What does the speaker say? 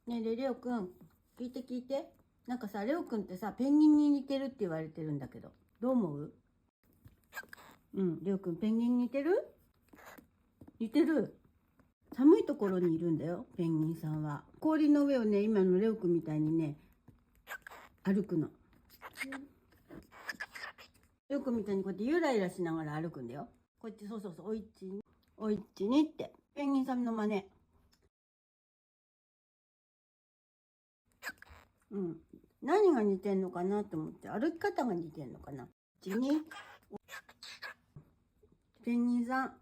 ねえ、で、レオくん、聞いて聞いて。なんかさ、レオくんってさ、ペンギンに似てるって言われてるんだけど、どう思う？うん、レオくん、ペンギンに似てる？似てる。寒いところにいるんだよ、ペンギンさんは。氷の上をね、今のレオくんみたいにね、歩くの。レオくんみたいにこうやってゆらゆらしながら歩くんだよ。こうやって、そうそうそう、おいっちに、おいっちにって。ペンギンさんの真似。うん。何が似てんのかなと思って、歩き方が似てんのかな。ちに、ペンギンさん。